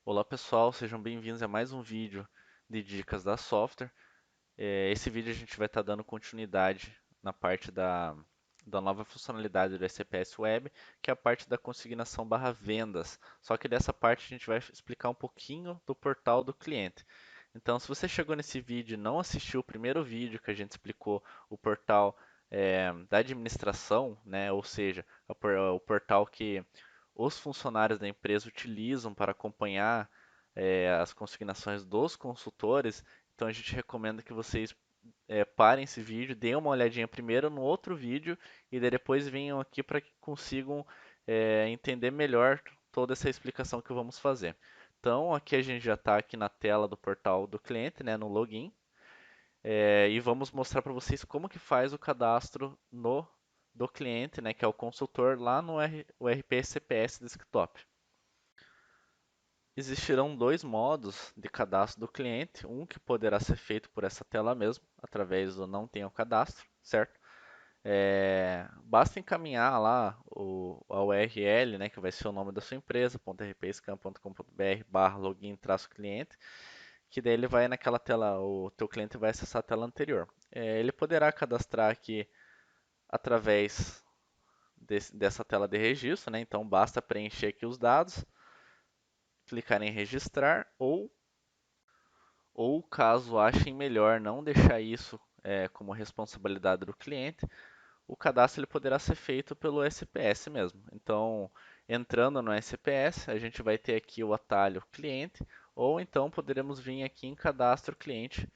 Olá pessoal, sejam bem-vindos a mais um vídeo de dicas da software. Esse vídeo a gente vai estar dando continuidade na parte da nova funcionalidade do SCPS Web, que é a parte da consignação barra vendas. Só que dessa parte a gente vai explicar um pouquinho do portal do cliente. Então, se você chegou nesse vídeo e não assistiu o primeiro vídeo que a gente explicou o portal da administração, né, ou seja, o portal que os funcionários da empresa utilizam para acompanhar as consignações dos consultores, então a gente recomenda que vocês parem esse vídeo, deem uma olhadinha primeiro no outro vídeo e daí depois venham aqui para que consigam entender melhor toda essa explicação que vamos fazer. Então, aqui a gente já está aqui na tela do portal do cliente, né, no login, e vamos mostrar para vocês como que faz o cadastro do cliente, né, que é o consultor, lá no o RP CPS Desktop. Existirão dois modos de cadastro do cliente, um que poderá ser feito por essa tela mesmo, através do não tenha o cadastro, certo? Basta encaminhar lá a URL, né, que vai ser o nome da sua empresa, .rpscam.com.br/login-cliente, que daí ele vai naquela tela, o teu cliente vai acessar a tela anterior. Ele poderá cadastrar aqui através dessa tela de registro, né? Então basta preencher aqui os dados, clicar em registrar ou caso achem melhor não deixar isso como responsabilidade do cliente, o cadastro ele poderá ser feito pelo SPS mesmo. Então, entrando no SPS, a gente vai ter aqui o atalho cliente, ou então poderemos vir aqui em cadastro cliente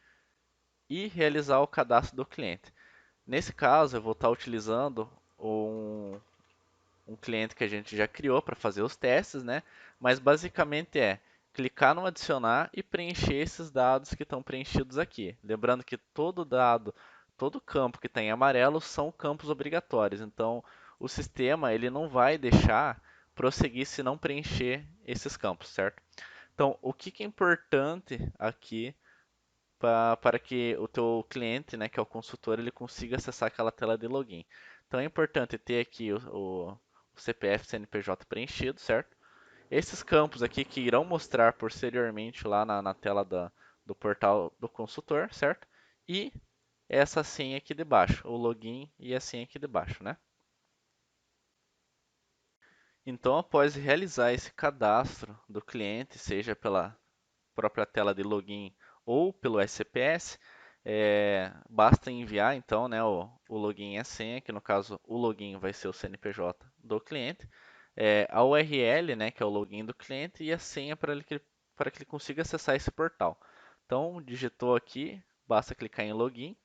e realizar o cadastro do cliente. Nesse caso, eu vou estar utilizando um cliente que a gente já criou para fazer os testes, né? Mas basicamente é clicar no adicionar e preencher esses dados que estão preenchidos aqui. Lembrando que todo dado, todo campo que está em amarelo são campos obrigatórios. Então, o sistema ele não vai deixar prosseguir se não preencher esses campos, certo? Então, o que é importante aqui para que o teu cliente, né, que é o consultor, ele consiga acessar aquela tela de login. Então é importante ter aqui o CPF e CNPJ preenchido, certo? Esses campos aqui que irão mostrar posteriormente lá na tela do portal do consultor, certo? E essa senha aqui de baixo, o login e a senha aqui de baixo, né? Então, após realizar esse cadastro do cliente, seja pela própria tela de login ou pelo SCPS, basta enviar então, né, o login e a senha, que no caso o login vai ser o CNPJ do cliente, a URL, né, que é o login do cliente, e a senha para que ele consiga acessar esse portal. Então, digitou aqui, basta clicar em login,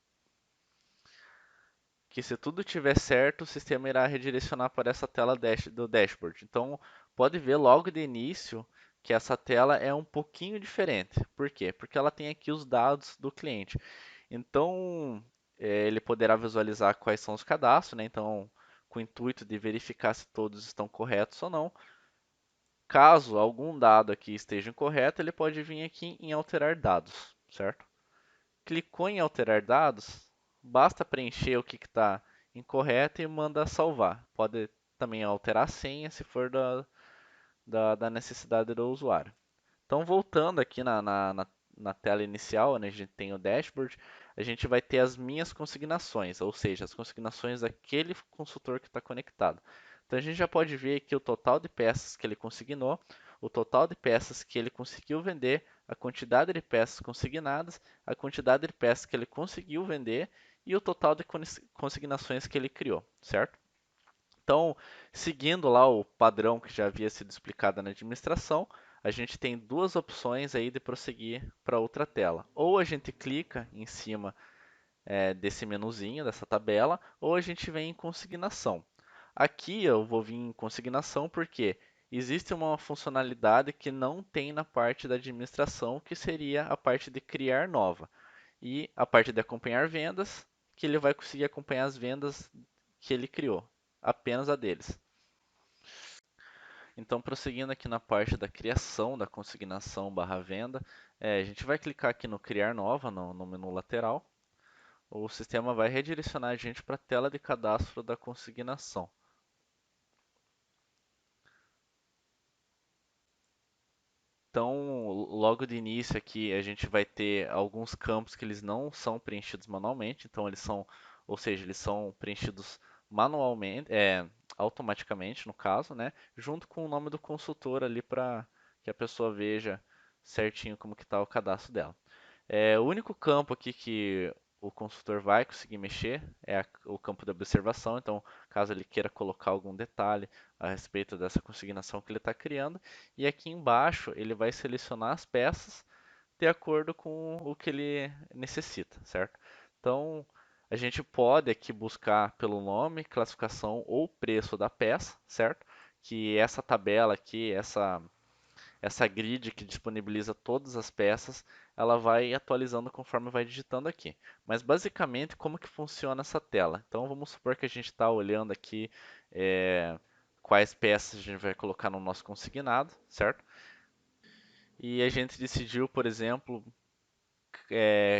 que se tudo estiver certo, o sistema irá redirecionar para essa tela do dashboard. Então, pode ver logo de início que essa tela é um pouquinho diferente. Por quê? Porque ela tem aqui os dados do cliente. Então, ele poderá visualizar quais são os cadastros, né? Então, com o intuito de verificar se todos estão corretos ou não. Caso algum dado aqui esteja incorreto, ele pode vir aqui em alterar dados, certo? Clicou em alterar dados, basta preencher o que está incorreto e manda salvar. Pode também alterar a senha se for da necessidade do usuário. Então, voltando aqui na tela inicial, onde a gente tem o dashboard, a gente vai ter as minhas consignações, ou seja, as consignações daquele consultor que está conectado. Então, a gente já pode ver aqui o total de peças que ele consignou, o total de peças que ele conseguiu vender, a quantidade de peças consignadas, a quantidade de peças que ele conseguiu vender e o total de consignações que ele criou, certo? Então, seguindo lá o padrão que já havia sido explicado na administração, a gente tem duas opções aí de prosseguir para outra tela. Ou a gente clica em cima desse menuzinho, dessa tabela, ou a gente vem em consignação. Aqui eu vou vir em consignação porque existe uma funcionalidade que não tem na parte da administração, que seria a parte de criar nova. E a parte de acompanhar vendas, que ele vai conseguir acompanhar as vendas que ele criou, apenas a deles. Então, prosseguindo aqui na parte da criação da consignação barra venda, a gente vai clicar aqui no criar nova, no menu lateral. O sistema vai redirecionar a gente para a tela de cadastro da consignação. Então, logo de início aqui, a gente vai ter alguns campos que eles não são preenchidos manualmente, então eles são, ou seja, eles são preenchidos manualmente, automaticamente no caso, né, junto com o nome do consultor ali para que a pessoa veja certinho como que está o cadastro dela. O único campo aqui que o consultor vai conseguir mexer é o campo de observação. Então, caso ele queira colocar algum detalhe a respeito dessa consignação que ele está criando, e aqui embaixo ele vai selecionar as peças de acordo com o que ele necessita, certo? Então, a gente pode aqui buscar pelo nome, classificação ou preço da peça, certo? Que essa tabela aqui, essa grid que disponibiliza todas as peças, ela vai atualizando conforme vai digitando aqui. Mas basicamente, como que funciona essa tela? Então vamos supor que a gente está olhando aqui quais peças a gente vai colocar no nosso consignado, certo? E a gente decidiu, por exemplo,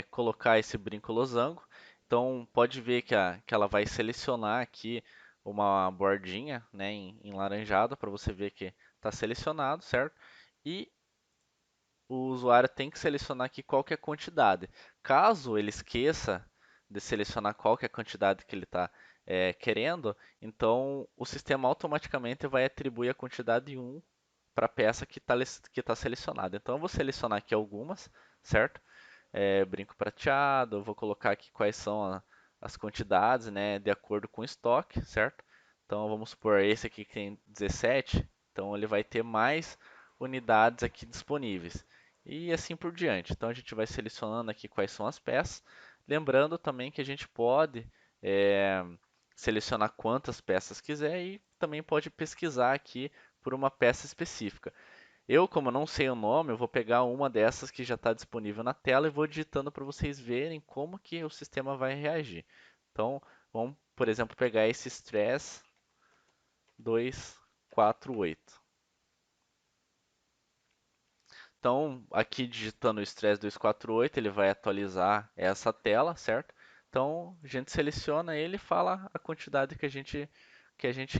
colocar esse brinco losango. Então pode ver que ela vai selecionar aqui uma bordinha, né, em laranjado para você ver que está selecionado, certo? E o usuário tem que selecionar aqui qual que é a quantidade. Caso ele esqueça de selecionar qual que é a quantidade que ele está querendo, então o sistema automaticamente vai atribuir a quantidade 1 para a peça que tá selecionada. Então eu vou selecionar aqui algumas, certo? Brinco prateado, eu vou colocar aqui quais são as quantidades, né, de acordo com o estoque, certo? Então vamos supor esse aqui que tem 17, então ele vai ter mais unidades aqui disponíveis. E assim por diante. Então a gente vai selecionando aqui quais são as peças. Lembrando também que a gente pode é, selecionar quantas peças quiser e também pode pesquisar aqui por uma peça específica. Eu, como não sei o nome, eu vou pegar uma dessas que já está disponível na tela e vou digitando para vocês verem como que o sistema vai reagir. Então, vamos, por exemplo, pegar esse Stress 248. Então, aqui digitando o Stress 248, ele vai atualizar essa tela, certo? Então, a gente seleciona ele e fala a quantidade que a gente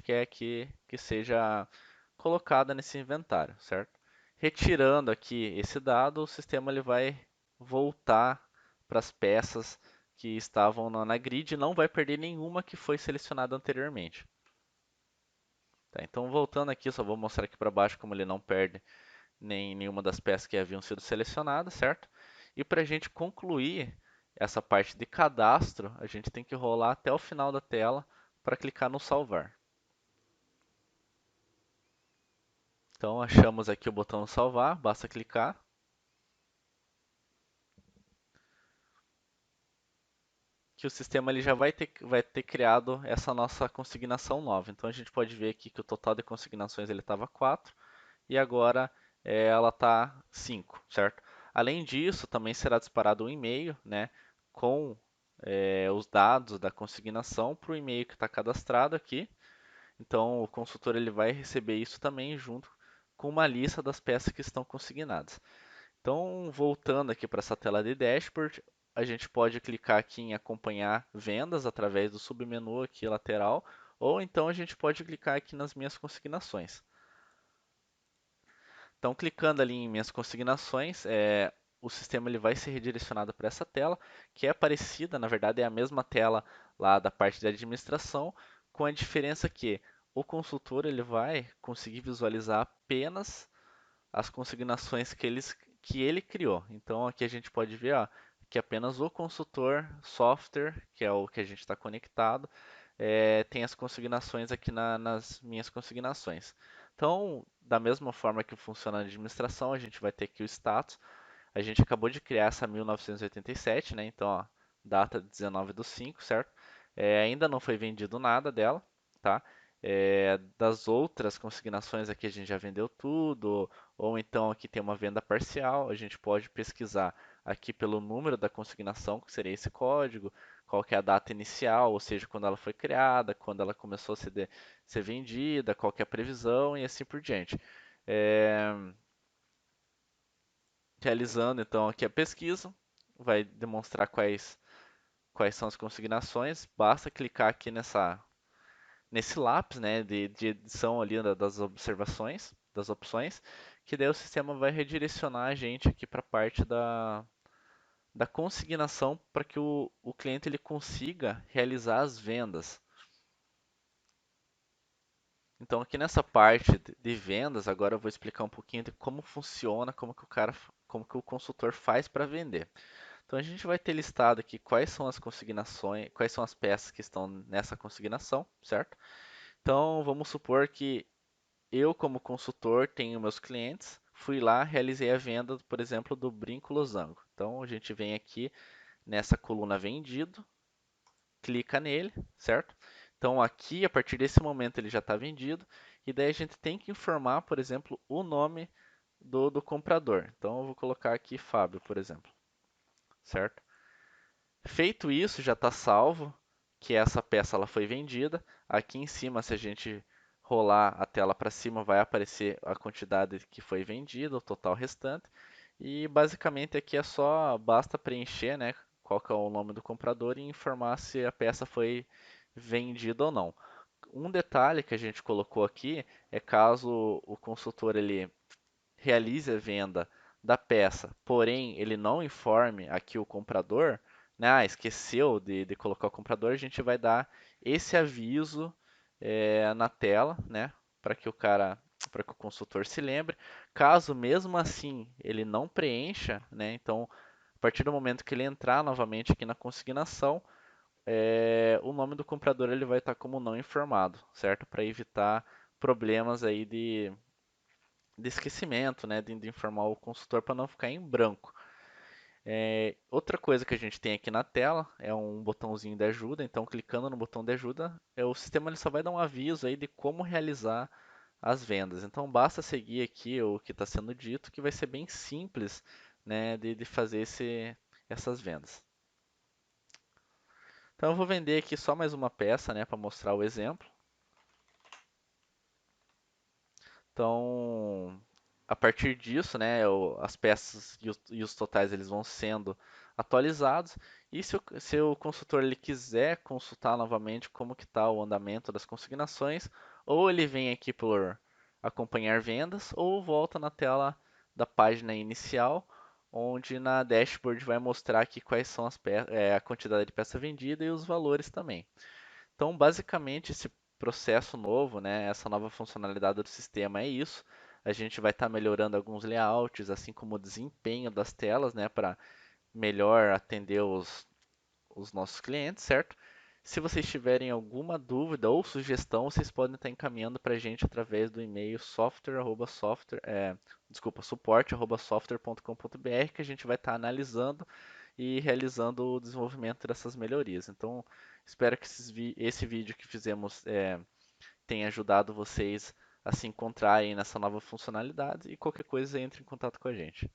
quer que seja colocada nesse inventário, certo? Retirando aqui esse dado, o sistema ele vai voltar para as peças que estavam na grid e não vai perder nenhuma que foi selecionada anteriormente. Tá, então, voltando aqui, só vou mostrar aqui para baixo como ele não perde nem nenhuma das peças que haviam sido selecionadas, certo? E para a gente concluir essa parte de cadastro, a gente tem que rolar até o final da tela para clicar no salvar. Então achamos aqui o botão salvar, basta clicar. Que o sistema ele já vai ter criado essa nossa consignação nova. Então a gente pode ver aqui que o total de consignações ele estava 4 e agora ela está 5, certo? Além disso, também será disparado um e-mail, né, com os dados da consignação para o e-mail que está cadastrado aqui. Então o consultor ele vai receber isso também junto com uma lista das peças que estão consignadas. Então, voltando aqui para essa tela de dashboard, a gente pode clicar aqui em acompanhar vendas através do submenu aqui lateral, ou então a gente pode clicar aqui nas minhas consignações. Então, clicando ali em minhas consignações, o sistema ele vai ser redirecionado para essa tela, que é parecida, na verdade é a mesma tela lá da parte de administração, com a diferença que o consultor ele vai conseguir visualizar apenas as consignações que ele criou. Então aqui a gente pode ver ó, que apenas o consultor software, que é o que a gente está conectado, tem as consignações aqui nas minhas consignações. Então, da mesma forma que funciona a administração, a gente vai ter aqui o status. A gente acabou de criar essa 1987, né? Então, ó, data 19 do 5, certo? Ainda não foi vendido nada dela, tá? Das outras consignações aqui a gente já vendeu tudo, ou então aqui tem uma venda parcial, a gente pode pesquisar aqui pelo número da consignação, que seria esse código, qual que é a data inicial, ou seja, quando ela foi criada, quando ela começou a ser vendida, qual que é a previsão e assim por diante. É, Realizando então aqui a pesquisa, vai demonstrar quais são as consignações, basta clicar aqui nesse lápis, né, de edição ali das observações, das opções, que daí o sistema vai redirecionar a gente aqui para a parte da consignação para que o cliente ele consiga realizar as vendas. Então aqui nessa parte de vendas, agora eu vou explicar um pouquinho de como funciona, como que o consultor faz para vender. Então a gente vai ter listado aqui quais são as consignações, quais são as peças que estão nessa consignação, certo? Então vamos supor que eu, como consultor, tenho meus clientes, fui lá, realizei a venda, por exemplo, do brinco losango. Então a gente vem aqui nessa coluna vendido, clica nele, certo? Então aqui, a partir desse momento, ele já está vendido, e daí a gente tem que informar, por exemplo, o nome do comprador. Então eu vou colocar aqui Fábio, por exemplo, certo? Feito isso, já está salvo que essa peça ela foi vendida. Aqui em cima, se a gente rolar a tela para cima, vai aparecer a quantidade que foi vendida, o total restante. E basicamente aqui é só basta preencher, né, qual que é o nome do comprador e informar se a peça foi vendida ou não. Um detalhe que a gente colocou aqui é caso o consultor ele realize a venda da peça, porém ele não informe aqui o comprador, né? Esqueceu de colocar o comprador, a gente vai dar esse aviso na tela, né? Para que para que o consultor se lembre. Caso mesmo assim ele não preencha, né? Então, a partir do momento que ele entrar novamente aqui na consignação, o nome do comprador ele vai estar como não informado, certo? Para evitar problemas aí de esquecimento, né, de informar o consultor para não ficar em branco. Outra coisa que a gente tem aqui na tela é um botãozinho de ajuda, então clicando no botão de ajuda, o sistema ele só vai dar um aviso aí de como realizar as vendas. Então basta seguir aqui o que está sendo dito, que vai ser bem simples, né, de fazer essas vendas. Então eu vou vender aqui só mais uma peça, né, para mostrar o exemplo. Então, a partir disso, né, as peças e os totais eles vão sendo atualizados. E se o consultor ele quiser consultar novamente como que está o andamento das consignações, ou ele vem aqui por acompanhar vendas, ou volta na tela da página inicial, onde na dashboard vai mostrar aqui quais são a quantidade de peça vendida e os valores também. Então, basicamente, esse processo novo, né, essa nova funcionalidade do sistema é isso. A gente vai estar melhorando alguns layouts, assim como o desempenho das telas, né, para melhor atender os nossos clientes, certo? Se vocês tiverem alguma dúvida ou sugestão, vocês podem estar encaminhando para a gente através do e-mail suporte@software.com.br, que a gente vai estar analisando e realizando o desenvolvimento dessas melhorias. Então, espero que esse vídeo que fizemos tenha ajudado vocês a se encontrarem nessa nova funcionalidade e qualquer coisa entre em contato com a gente.